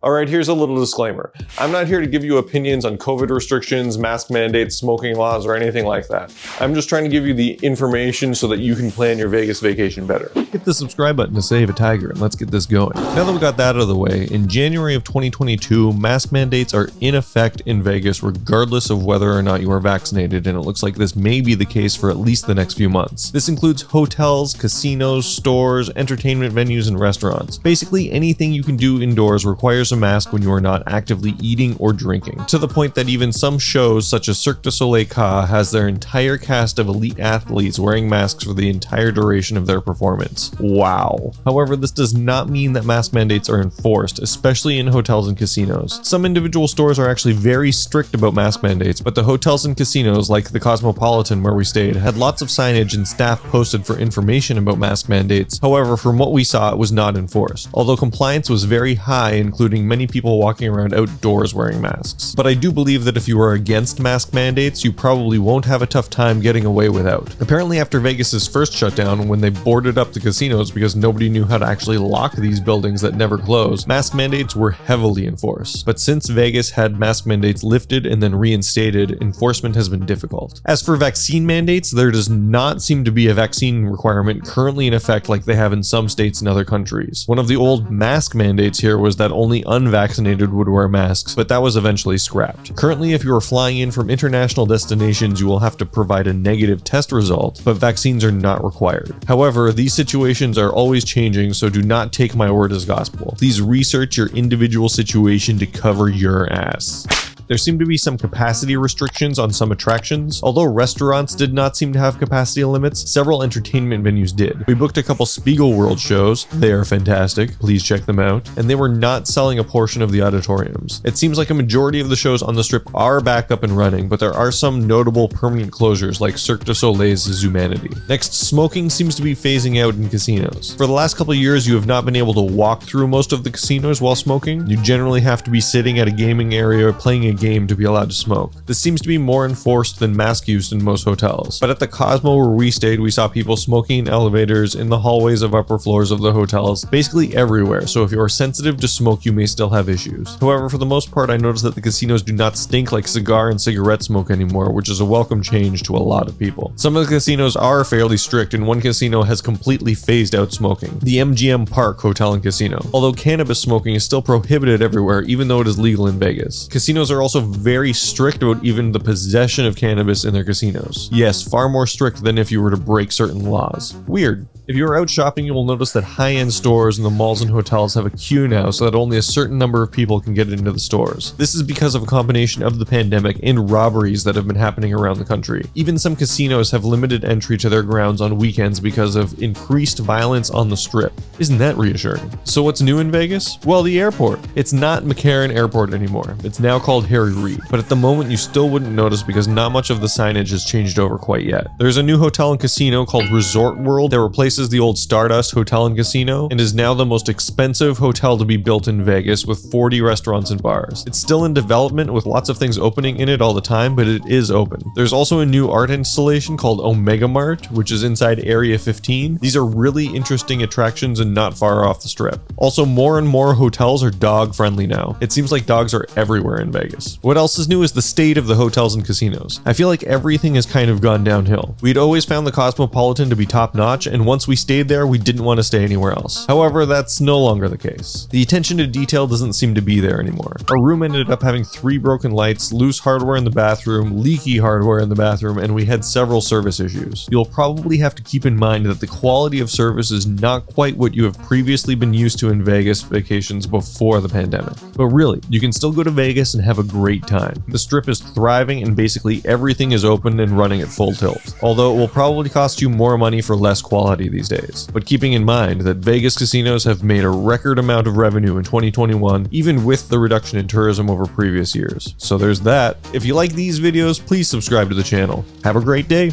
Alright, here's a little disclaimer. I'm not here to give you opinions on COVID restrictions, mask mandates, smoking laws, or anything like that. I'm just trying to give you the information so that you can plan your Vegas vacation better. Hit the subscribe button to save a tiger and let's get this going. Now that we got that out of the way, in January of 2022, mask mandates are in effect in Vegas regardless of whether or not you are vaccinated, and it looks like this may be the case for at least the next few months. This includes hotels, casinos, stores, entertainment venues, and restaurants. Basically, anything you can do indoors requires a mask when you are not actively eating or drinking, to the point that even some shows such as Cirque du Soleil has their entire cast of elite athletes wearing masks for the entire duration of their performance. Wow. However, this does not mean that mask mandates are enforced, especially in hotels and casinos. Some individual stores are actually very strict about mask mandates, but the hotels and casinos, like the Cosmopolitan where we stayed, had lots of signage and staff posted for information about mask mandates. However, from what we saw, it was not enforced, although compliance was very high, including many people walking around outdoors wearing masks. But I do believe that if you are against mask mandates, you probably won't have a tough time getting away without. Apparently, after Vegas's first shutdown, when they boarded up the casinos because nobody knew how to actually lock these buildings that never closed, mask mandates were heavily enforced. But since Vegas had mask mandates lifted and then reinstated, enforcement has been difficult. As for vaccine mandates, there does not seem to be a vaccine requirement currently in effect like they have in some states and other countries. One of the old mask mandates here was that only unvaccinated would wear masks, but that was eventually scrapped. Currently, if you are flying in from international destinations, you will have to provide a negative test result, but vaccines are not required. However, these situations are always changing, so do not take my word as gospel. Please research your individual situation to cover your ass. There seemed to be some capacity restrictions on some attractions. Although restaurants did not seem to have capacity limits, several entertainment venues did. We booked a couple Spiegel World shows. They are fantastic. Please check them out. And they were not selling a portion of the auditoriums. It seems like a majority of the shows on the strip are back up and running, but there are some notable permanent closures like Cirque du Soleil's Zumanity. Next, smoking seems to be phasing out in casinos. For the last couple of years, you have not been able to walk through most of the casinos while smoking. You generally have to be sitting at a gaming area playing a game to be allowed to smoke. This seems to be more enforced than mask use in most hotels. But at the Cosmo where we stayed, we saw people smoking in elevators, in the hallways of upper floors of the hotels, basically everywhere, so if you are sensitive to smoke, you may still have issues. However, for the most part, I noticed that the casinos do not stink like cigar and cigarette smoke anymore, which is a welcome change to a lot of people. Some of the casinos are fairly strict, and one casino has completely phased out smoking, the MGM Park Hotel and Casino. Although cannabis smoking is still prohibited everywhere, even though it is legal in Vegas. Casinos are also very strict about even the possession of cannabis in their casinos. Yes, far more strict than if you were to break certain laws. Weird. If you are out shopping, you will notice that high-end stores in the malls and hotels have a queue now so that only a certain number of people can get into the stores. This is because of a combination of the pandemic and robberies that have been happening around the country. Even some casinos have limited entry to their grounds on weekends because of increased violence on the strip. Isn't that reassuring? So what's new in Vegas? Well, the airport. It's not McCarran Airport anymore. It's now called Harry Reid. But at the moment, you still wouldn't notice because not much of the signage has changed over quite yet. There's a new hotel and casino called Resort World that replaces the old Stardust Hotel and Casino and is now the most expensive hotel to be built in Vegas with 40 restaurants and bars. It's still in development with lots of things opening in it all the time, but it is open. There's also a new art installation called Omega Mart, which is inside Area 15. These are really interesting attractions and not far off the strip. Also, more and more hotels are dog friendly now. It seems like dogs are everywhere in Vegas. What else is new is the state of the hotels and casinos. I feel like everything has kind of gone downhill. We'd always found the Cosmopolitan to be top notch, and once we stayed there, we didn't want to stay anywhere else. However, that's no longer the case. The attention to detail doesn't seem to be there anymore. Our room ended up having 3 broken lights, loose hardware in the bathroom, leaky hardware in the bathroom, and we had several service issues. You'll probably have to keep in mind that the quality of service is not quite what you have previously been used to in Vegas vacations before the pandemic. But really, you can still go to Vegas and have a great time. The strip is thriving and basically everything is open and running at full tilt. Although it will probably cost you more money for less quality these days. But keeping in mind that Vegas casinos have made a record amount of revenue in 2021, even with the reduction in tourism over previous years. So there's that. If you like these videos, please subscribe to the channel. Have a great day.